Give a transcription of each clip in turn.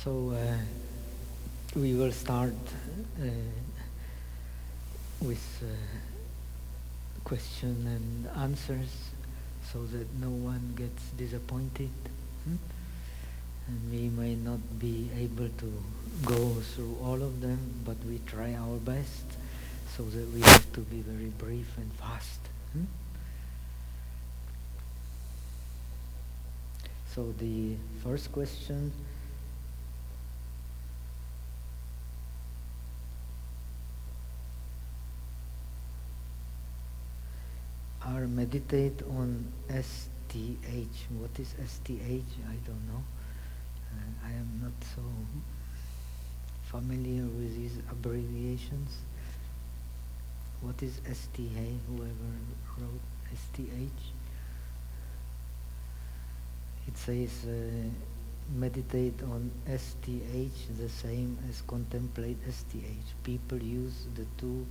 So we will start with question and answers so that no one gets disappointed. Hmm? And we may not be able to go through all of them, but we try our best so that we have to be very brief and fast. Hmm? So the first question, are meditate on STH. What is STH? I don't know. I am not so familiar with these abbreviations. What is STH? Whoever wrote STH? It says meditate on STH the same as contemplate STH. People use the two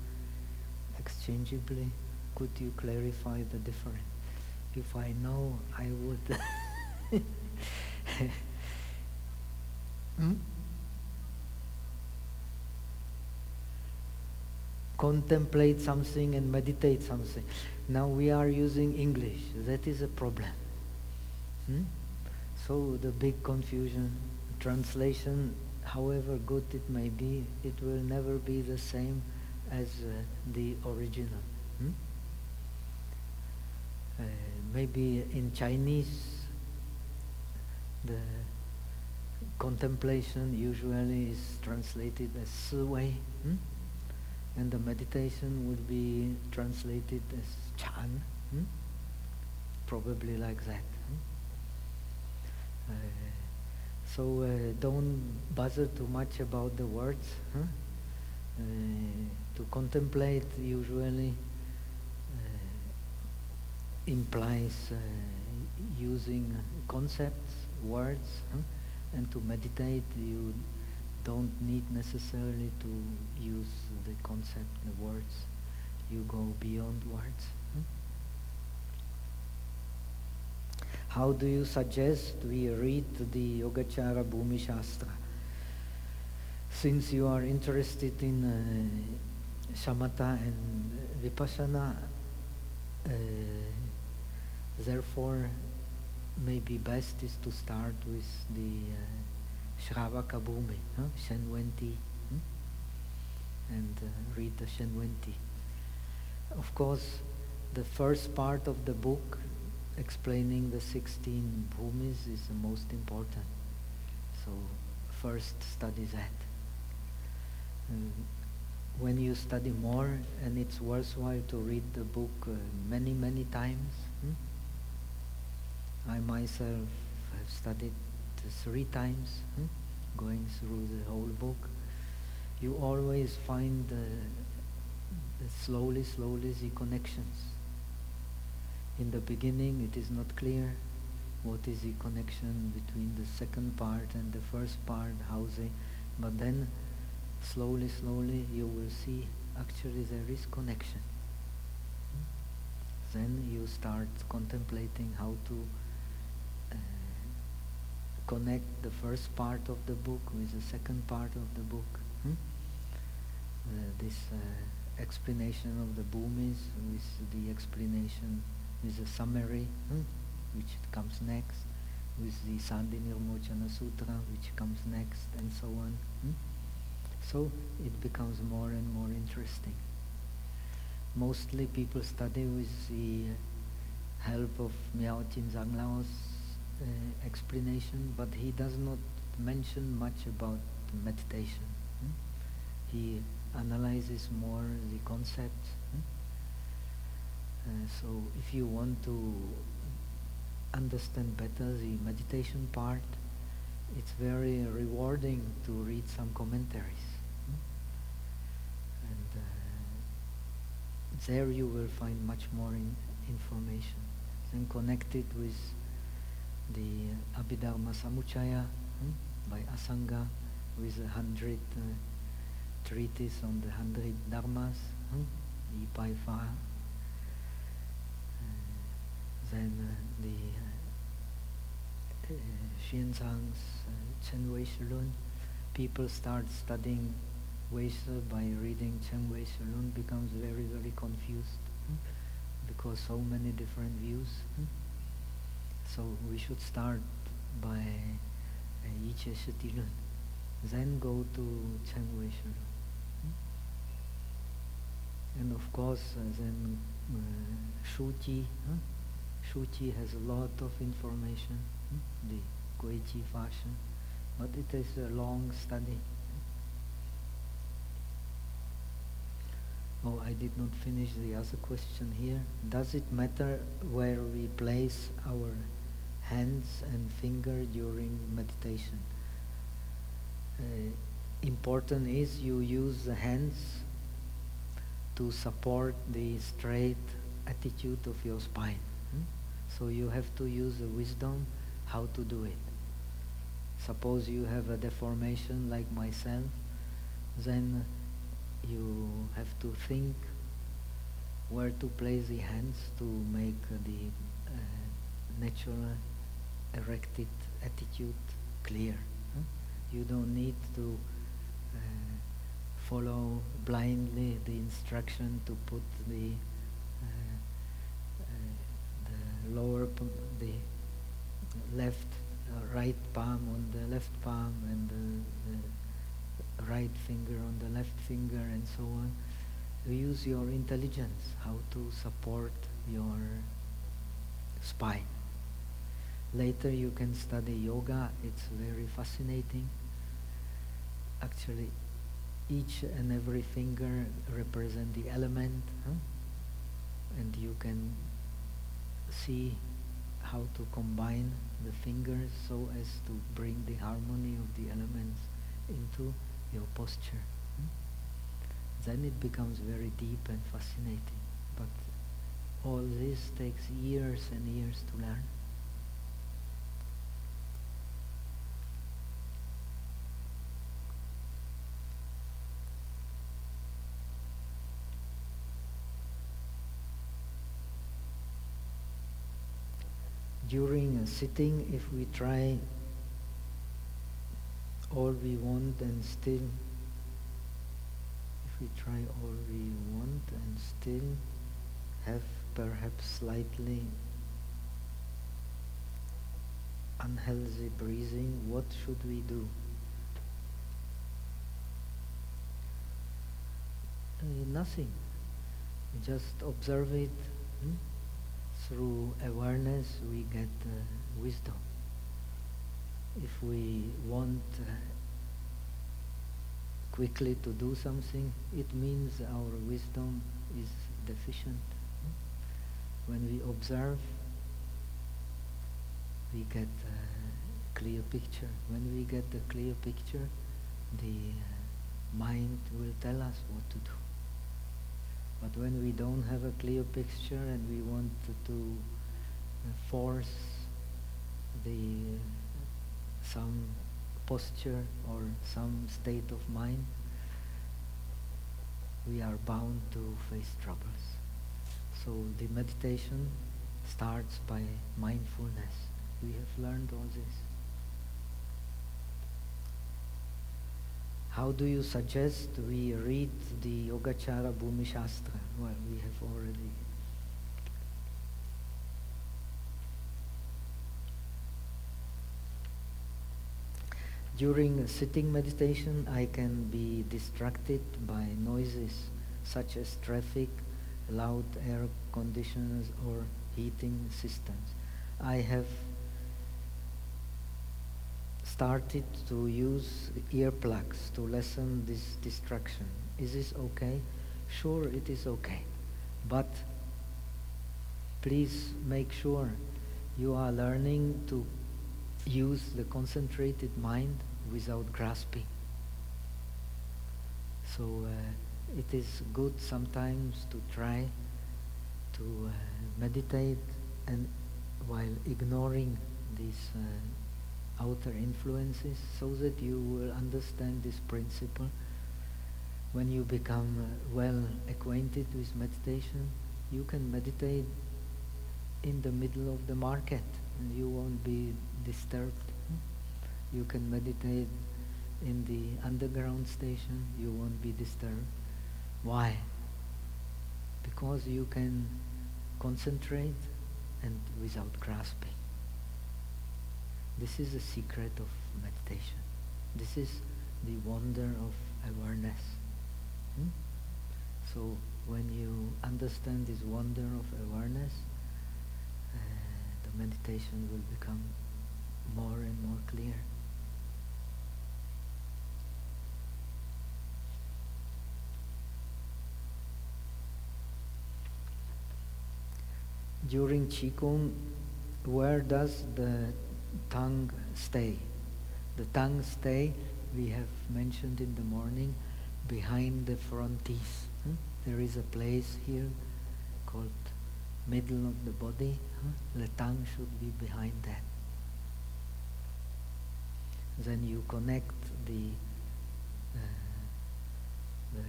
exchangeably. Could you clarify the difference? If I know, I would. Contemplate something and meditate something. Now we are using English. That is a problem. So the big confusion, translation, however good it may be, it will never be the same as the original. Maybe in Chinese, the contemplation usually is translated as 思维, and the meditation would be translated as 禅, probably like that. So don't bother too much about the words. To contemplate usually implies using concepts, words, and to meditate you don't need necessarily to use the concept, the words. You go beyond words. How do you suggest we read the Yogacara Bhumi Shastra? Since you are interested in Shamatha and Vipassana, therefore maybe best is to start with the Shravaka Bhumi, Shenwenti, and read the Shenwenti. Of course, the first part of the book explaining the 16 bhumis is the most important. So first study that. When you study more, and it's worthwhile to read the book many, many times. I myself have studied 3 times, going through the whole book. You always find slowly the connections. In the beginning, it is not clear what is the connection between the second part and the first part, but then slowly you will see actually there is connection. Then you start contemplating how to connect the first part of the book with the second part of the book. This explanation of the bhumis with the explanation, with the summary, which comes next, with the Sandhi Nirmochana Sutra, which comes next, and so on. So it becomes more and more interesting. Mostly people study with the help of Miao Qin Lao's explanation, but he does not mention much about meditation. He analyzes more the concepts. So if you want to understand better the meditation part, it's very rewarding to read some commentaries. And there you will find much more information. Then connected with the Abhidharma Samuchaya by Asanga, with 100 treatise on the 100 dharmas, by far. Then the Xianzang's Chen Wei Shalun. People start studying Weisha by reading Chen Wei Shalun, becomes very, very confused because so many different views. So we should start by Yiche Shetilun, then go to Chen Wei Shalun. And of course, then Shuji. Shuji has a lot of information, the Guiqi fashion, but it is a long study. Oh, I did not finish the other question here. Does it matter where we place our hands and finger during meditation? Important is you use the hands to support the straight attitude of your spine. So you have to use the wisdom how to do it. Suppose you have a deformation like myself, then you have to think where to place the hands to make the natural erected attitude clear. You don't need to follow blindly the instruction to put the left right palm on the left palm and the right finger on the left finger and so on. You use your intelligence how to support your spine. Later you can study yoga. It's very fascinating. Actually, each and every finger represents the element, and you can see how to combine the fingers so as to bring the harmony of the elements into your posture. Then it becomes very deep and fascinating. But all this takes years and years to learn. During a sitting, if we try all we want and still have perhaps slightly unhealthy breathing, what should we do? Nothing. Just observe it. Through awareness we get wisdom. If we want quickly to do something, it means our wisdom is deficient. When we observe, we get a clear picture. When we get the clear picture, the mind will tell us what to do. But when we don't have a clear picture and we want to force some posture or some state of mind, we are bound to face troubles. So the meditation starts by mindfulness. We have learned all this. How do you suggest we read the Yogacara Bhumi Shastra? Well, we have already. During sitting meditation, I can be distracted by noises such as traffic, loud air conditioners, or heating systems. I have started to use earplugs to lessen this distraction. Is this okay? Sure, it is okay. But please make sure you are learning to use the concentrated mind without grasping. So it is good sometimes to try to meditate and while ignoring these outer influences, so that you will understand this principle. When you become well acquainted with meditation, you can meditate in the middle of the market and you won't be disturbed. You can meditate in the underground station, you won't be disturbed. Why? Because you can concentrate and without grasping. This is the secret of meditation. This is the wonder of awareness. So when you understand this wonder of awareness, the meditation will become more and more clear. During Qigong, where does the tongue stay? The tongue stay, we have mentioned in the morning, behind the front teeth. There is a place here called middle of the body. The tongue should be behind that. Then you connect the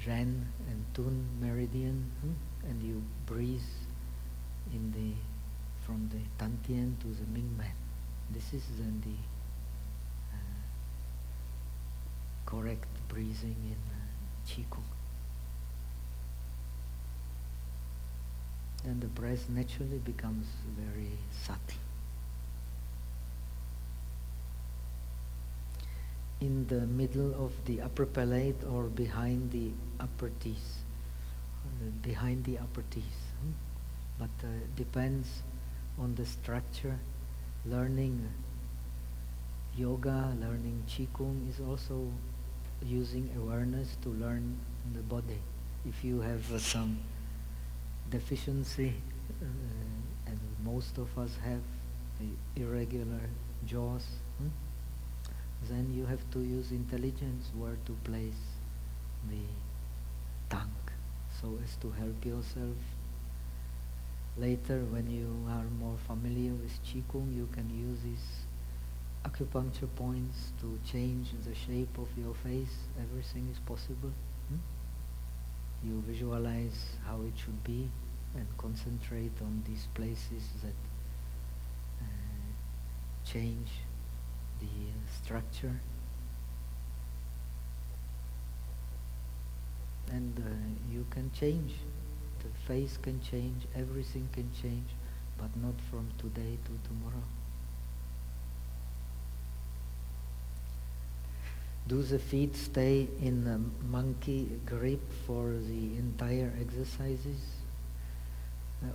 Ren and Tun meridian, and you breathe from the Tantien to the Mingmen. This is then the correct breathing in Qigong. And the breath naturally becomes very subtle. In the middle of the upper palate or behind the upper teeth. But depends on the structure. Learning yoga, learning Qigong is also using awareness to learn the body. If you have some deficiency, and most of us have irregular jaws, then you have to use intelligence where to place the tongue so as to help yourself. Later, when you are more familiar with Qigong, you can use these acupuncture points to change the shape of your face. Everything is possible. You visualize how it should be and concentrate on these places that change the structure. And you can change. The face can change, everything can change, but not from today to tomorrow. Do the feet stay in a monkey grip for the entire exercises?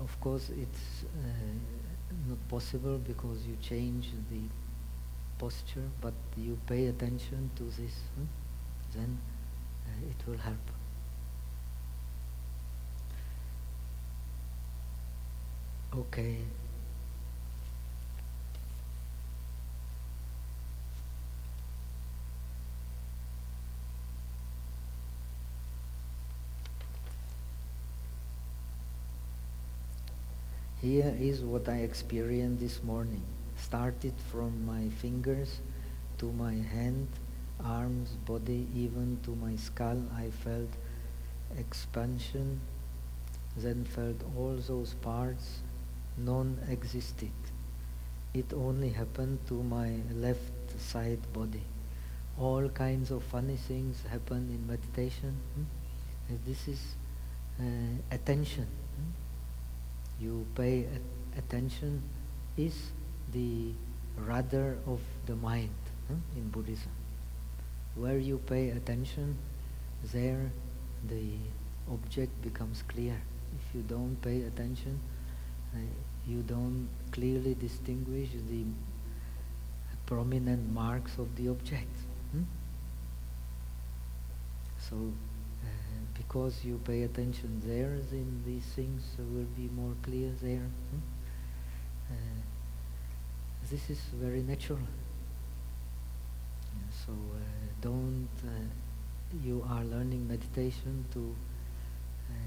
Of course, it's not possible because you change the posture, but you pay attention to this, then it will help. Okay. Here is what I experienced this morning. Started from my fingers to my hand, arms, body, even to my skull. I felt expansion, then felt all those parts non-existed. It only happened to my left side body. All kinds of funny things happen in meditation. This is attention. You pay attention is the rudder of the mind in Buddhism. Where you pay attention, there the object becomes clear. If you don't pay attention, you don't clearly distinguish the prominent marks of the object. So, because you pay attention there, then these things will be more clear there. This is very natural. So you are learning meditation to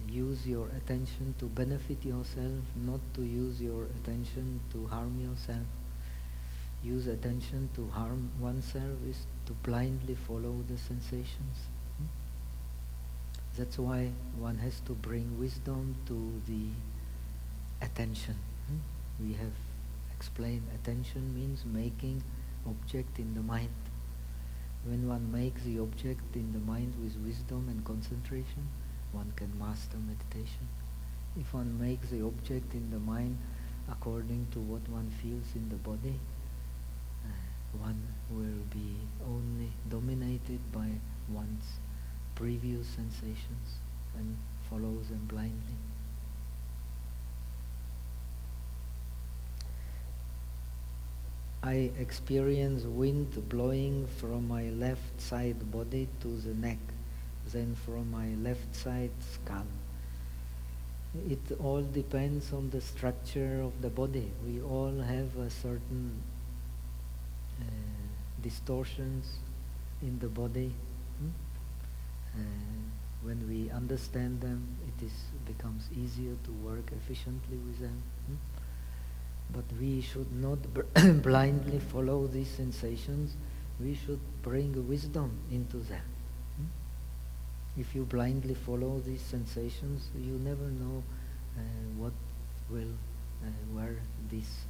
use your attention to benefit yourself, not to use your attention to harm yourself. Use attention to harm oneself is to blindly follow the sensations. That's why one has to bring wisdom to the attention. We have explained attention means making object in the mind. When one makes the object in the mind with wisdom and concentration, one can master meditation. If one makes the object in the mind according to what one feels in the body, one will be only dominated by one's previous sensations and follows them blindly. I experience wind blowing from my left side body to the neck, then from my left side skull. It all depends on the structure of the body. We all have a certain distortions in the body. When we understand them, it becomes easier to work efficiently with them. But we should not blindly follow these sensations. We should bring wisdom into them. If you blindly follow these sensations, you never know what will, where this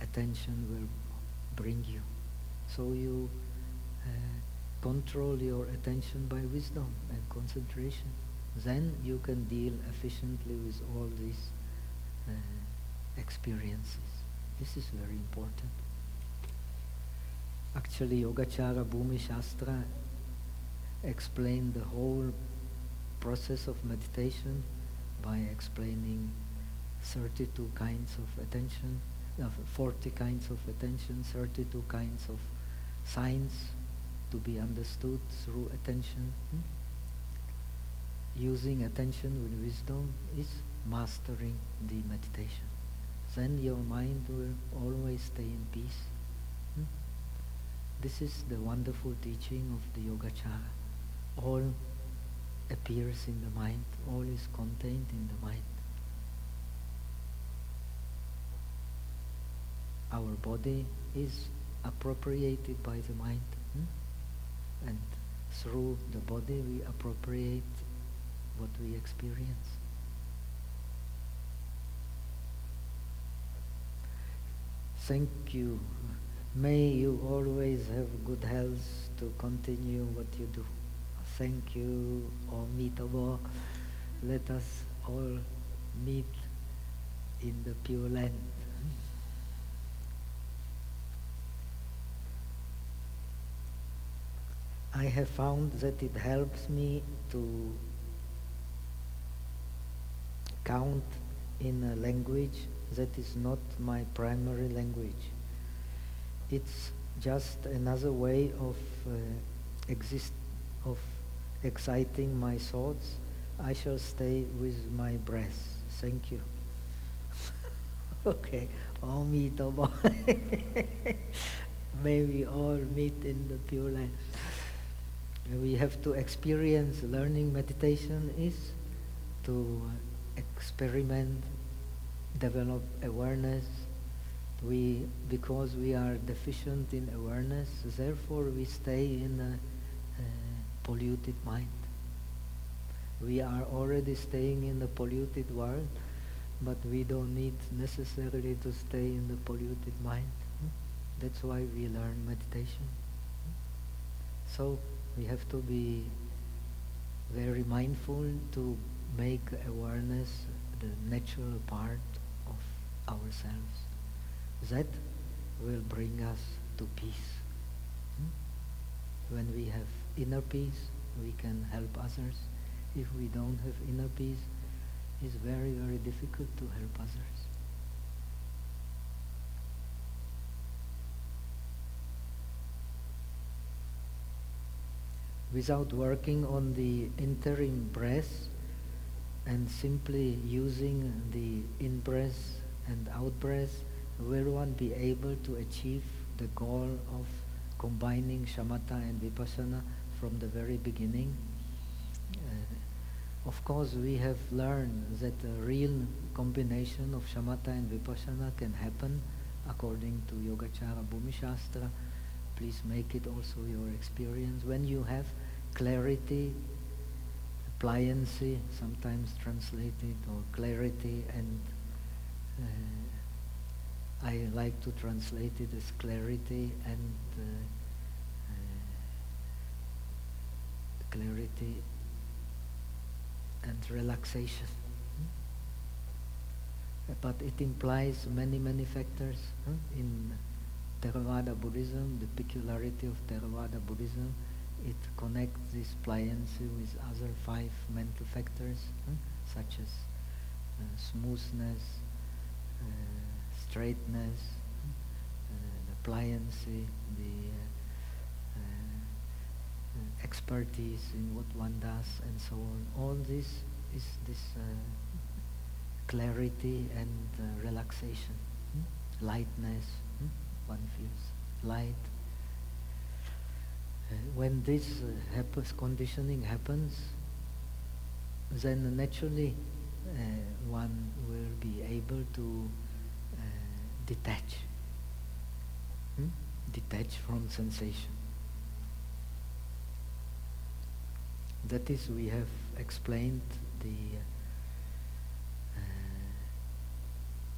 attention will bring you. So you control your attention by wisdom and concentration. Then you can deal efficiently with all these experiences. This is very important. Actually, Yogacara Bhumi Shastra explained the whole process of meditation by explaining 32 kinds of attention, 40 kinds of attention, 32 kinds of signs to be understood through attention. Using attention with wisdom is mastering the meditation. Then your mind will always stay in peace. This is the wonderful teaching of the Yogacara. All appears in the mind, all is contained in the mind. Our body is appropriated by the mind, and through the body we appropriate what we experience. Thank you. May you always have good health to continue what you do. Thank you, Om Tabo. Let us all meet in the Pure Land. I have found that it helps me to count in a language that is not my primary language. It's just another way of exciting my thoughts. I shall stay with my breath. Thank you. Okay. Om Tabo. May we all meet in the Pure Land. We have to experience learning meditation is to experiment, develop awareness. Because we are deficient in awareness, therefore we stay in a polluted mind. We are already staying in the polluted world, but we don't need necessarily to stay in the polluted mind. That's why we learn meditation. So we have to be very mindful to make awareness the natural part of ourselves. That will bring us to peace. When we have inner peace, we can help others. If we don't have inner peace, it's very, very difficult to help others. Without working on the interim breath and simply using the in-breath and out-breath, will one be able to achieve the goal of combining shamatha and vipassana from the very beginning? Of course, we have learned that a real combination of shamatha and vipassana can happen according to Yogacara Bhumi Shastra. Please make it also your experience. When you have clarity, pliancy, sometimes translated, or clarity, and I like to translate it as clarity and clarity and relaxation. But it implies many, many factors. In Theravada Buddhism, the peculiarity of Theravada Buddhism, it connects this pliancy with other 5 mental factors, such as smoothness, straightness, the pliancy, the expertise in what one does, and so on. All this is this clarity and relaxation, lightness. One feels light. When this happens, conditioning happens, then naturally one will be able to detach from sensation. That is, we have explained the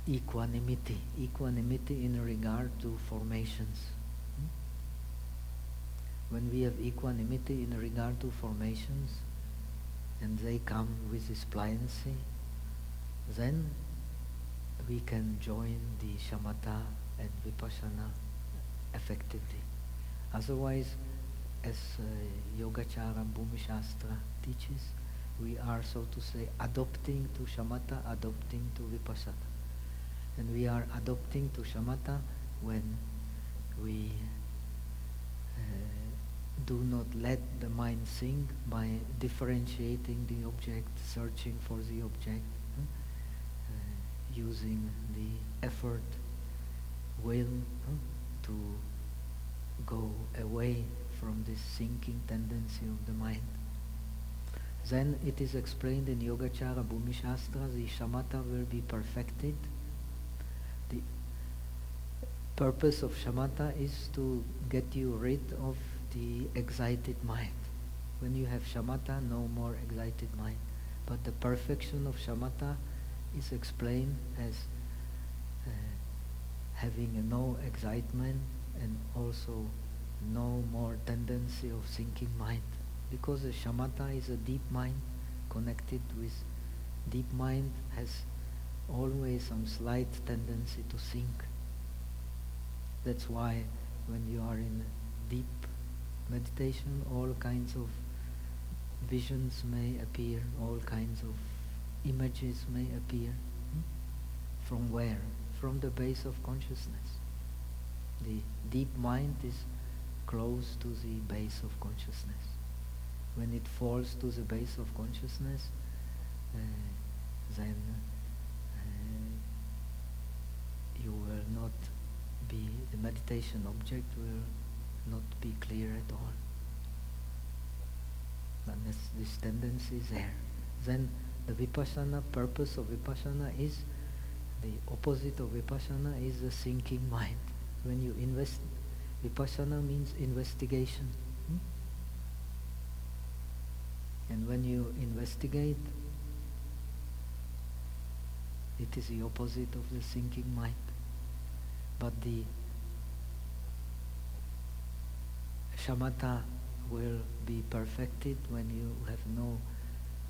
equanimity in regard to formations. When we have equanimity in regard to formations, and they come with this pliancy, then we can join the shamatha and vipassana effectively. Otherwise, as Yogacara Bhumi Shastra teaches, we are, so to say, adopting to shamatha, adopting to vipassana. And we are adopting to shamatha when we do not let the mind think by differentiating the object, searching for the object, using the effort, will, to go away from this thinking tendency of the mind. Then it is explained in Yogacara Bhumi Shastra, the shamatha will be perfected. The purpose of shamatha is to get you rid of the excited mind. When you have shamatha, no more excited mind. But the perfection of shamatha is explained as having no excitement and also no more tendency of thinking mind. Because the shamatha is a deep mind connected with deep mind, has always some slight tendency to think. That's why when you are in deep meditation, all kinds of visions may appear, all kinds of images may appear. From where? From the base of consciousness. The deep mind is close to the base of consciousness. When it falls to the base of consciousness, then you will not be, the meditation object will not be clear at all. But this tendency is there. Then the vipassana, purpose of vipassana is, the opposite of vipassana is the thinking mind. When you vipassana means investigation. And when you investigate, it is the opposite of the thinking mind. But the shamatha will be perfected when you have no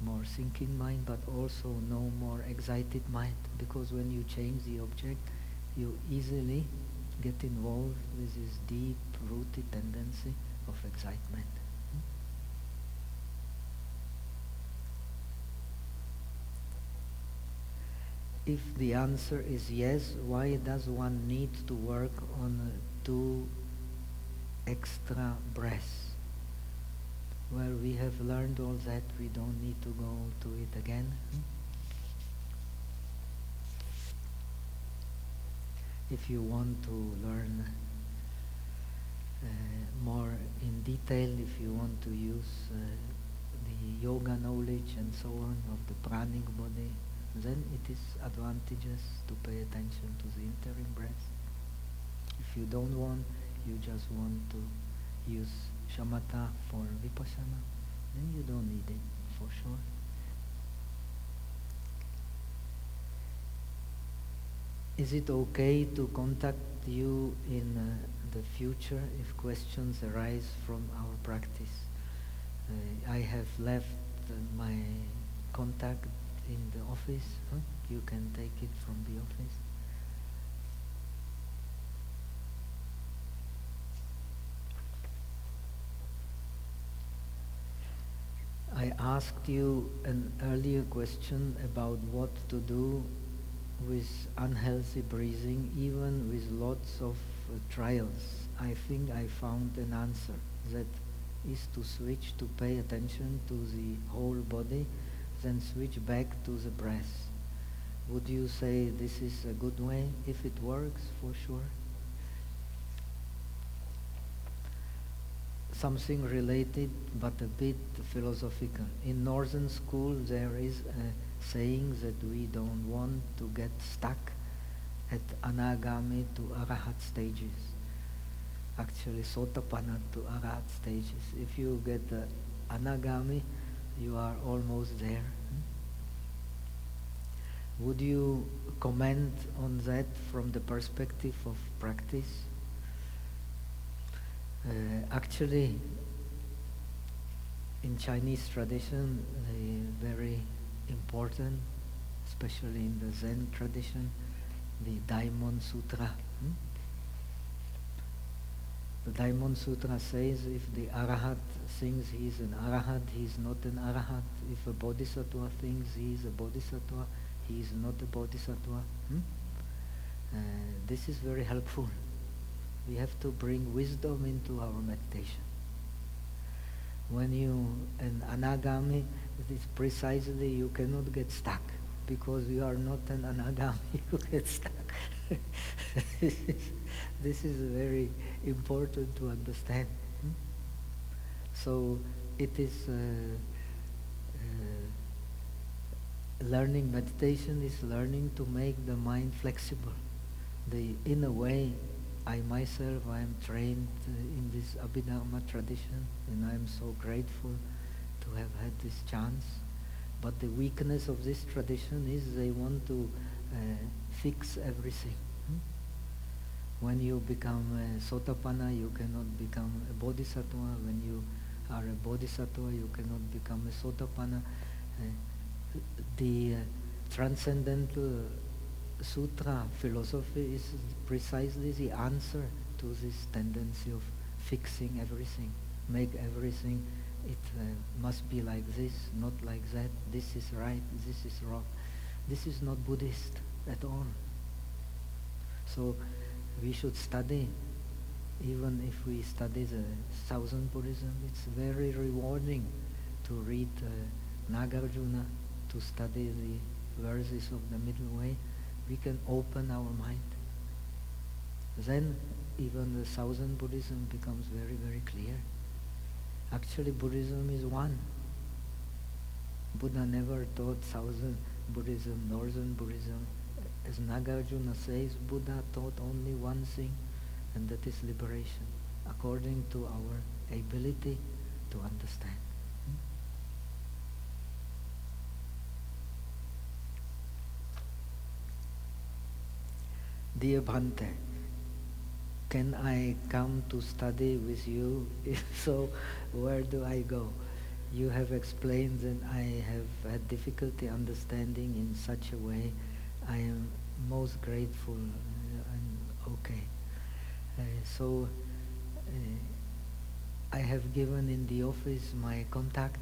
more thinking mind, but also no more excited mind. Because when you change the object, you easily get involved with this deep-rooted tendency of excitement. If the answer is yes, why does one need to work on 2 extra breaths? Well, we have learned all that, we don't need to go to it again. If you want to learn more in detail, if you want to use the yoga knowledge and so on of the pranic body, then it is advantageous to pay attention to the interim breath. If you don't want, you just want to use shamatha for vipassana, then you don't need it, for sure. Is it okay to contact you in the future if questions arise from our practice? I have left my contact in the office. You can take it from the office. I asked you an earlier question about what to do with unhealthy breathing, even with lots of trials. I think I found an answer. That is to switch to pay attention to the whole body, then switch back to the breath. Would you say this is a good way, if it works, for sure? Something related but a bit philosophical. In Northern school there is a saying that we don't want to get stuck at Anagami to Arahat stages. Actually Sotapanna to Arahat stages. If you get the Anagami, you are almost there. Would you comment on that from the perspective of practice? Actually, in Chinese tradition, very important, especially in the Zen tradition, the Daimon Sutra. The Daimon Sutra says if the Arahat thinks he is an Arahat, he is not an Arahat. If a Bodhisattva thinks he is a Bodhisattva, he is not a Bodhisattva. This is very helpful. We have to bring wisdom into our meditation. When you, an Anagami, it is precisely you cannot get stuck, because you are not an Anagami, you get stuck. This is very important to understand. So it is learning meditation is learning to make the mind flexible. In a way, I myself, I am trained in this Abhidharma tradition, and I am so grateful to have had this chance. But the weakness of this tradition is they want to fix everything. When you become a Sotapanna, you cannot become a Bodhisattva. When you are a Bodhisattva, you cannot become a Sotapanna. The Transcendental Sutra philosophy is precisely the answer to this tendency of fixing everything, make everything, it must be like this, not like that, this is right, this is wrong. This is not Buddhist at all. So we should study, even if we study the Southern Buddhism, it's very rewarding to read Nagarjuna, to study the verses of the middle way. We can open our mind. Then even the Southern Buddhism becomes very, very clear. Actually, Buddhism is one. Buddha never taught Southern Buddhism, Northern Buddhism. As Nagarjuna says, Buddha taught only one thing, and that is liberation, according to our ability to understand. Dear Bhante, can I come to study with you? If so, where do I go? You have explained that I have had difficulty understanding in such a way. I am most grateful and okay. I have given in the office my contact,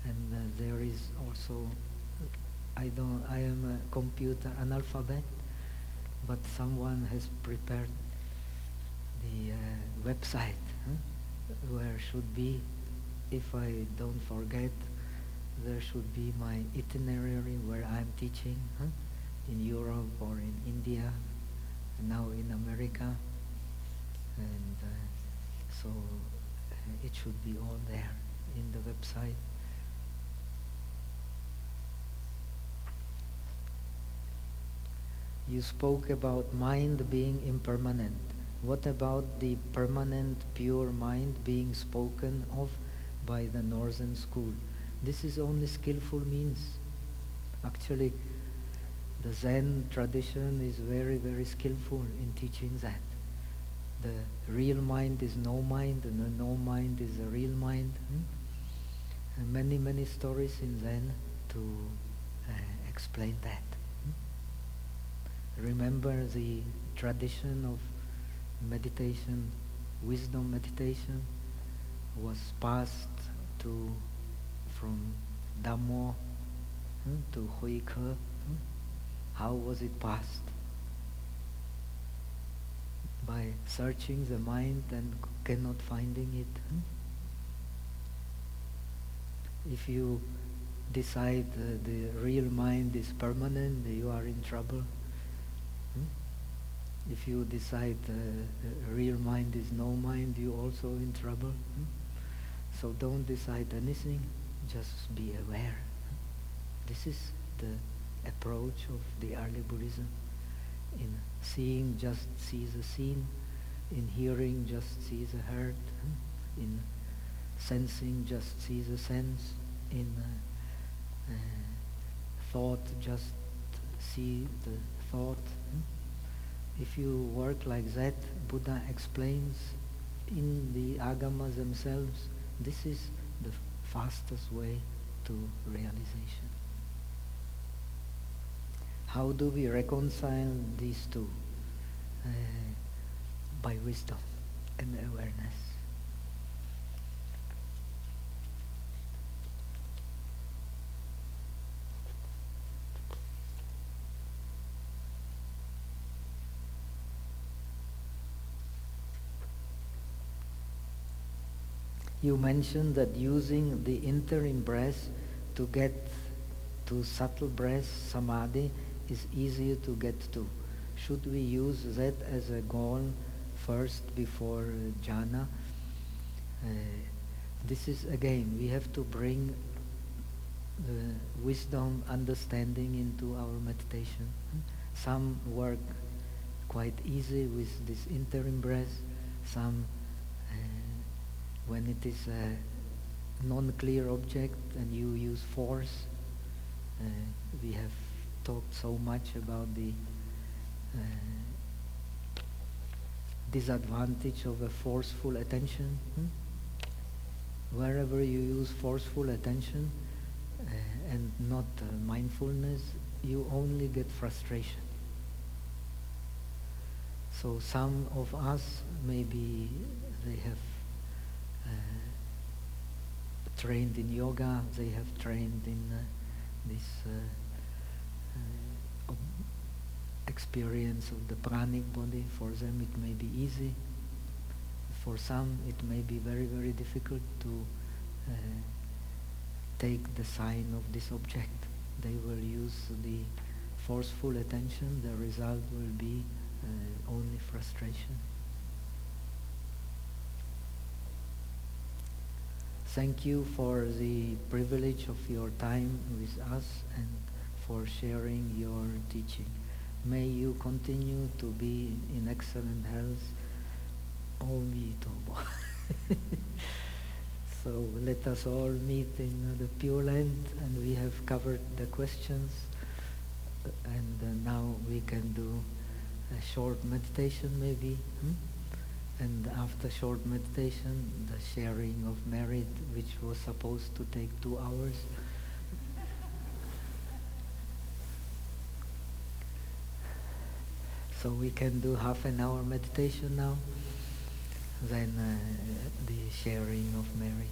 and there is also, I am a computer analphabet, but someone has prepared the website where should be, if I don't forget, there should be my itinerary where I'm teaching in Europe or in India, and now in America, and so it should be all there in the website. You spoke about mind being impermanent. What about the permanent, pure mind being spoken of by the Northern school? This is only skillful means. Actually, the Zen tradition is very, very skillful in teaching that. The real mind is no mind, and the no mind is the real mind. many, many stories in Zen to explain that. Remember the tradition of meditation, wisdom meditation was passed from Dhammo to Hui Ke. How was it passed? By searching the mind and cannot finding it. If you decide the real mind is permanent, you are in trouble. If you decide real mind is no mind, you also in trouble. So don't decide anything, just be aware. This is the approach of the early Buddhism. In seeing, just see the seen. In hearing, just see the heard. In sensing, just see the sense. In thought, just see the thought. If you work like that, Buddha explains in the Agamas themselves, this is the fastest way to realization. How do we reconcile these two? By wisdom and awareness. You mentioned that using the interim breath to get to subtle breath, samadhi, is easier to get to. Should we use that as a goal first before jhana? This is again, we have to bring the wisdom, understanding into our meditation. Some work quite easy with this interim breath, some when it is a non-clear object and you use force. We have talked so much about the disadvantage of a forceful attention. Wherever you use forceful attention and not mindfulness, you only get frustration. So some of us, maybe they have trained in yoga, they have trained in this experience of the pranic body. For them it may be easy. For some it may be very, very difficult to take the sign of this object. They will use the forceful attention. The result will be only frustration. Thank you for the privilege of your time with us and for sharing your teaching. May you continue to be in excellent health. Om Tobo. So let us all meet in the Pure Land, and we have covered the questions, and now we can do a short meditation maybe. And after short meditation, the sharing of merit, which was supposed to take 2 hours. So we can do half an hour meditation now, then the sharing of merit.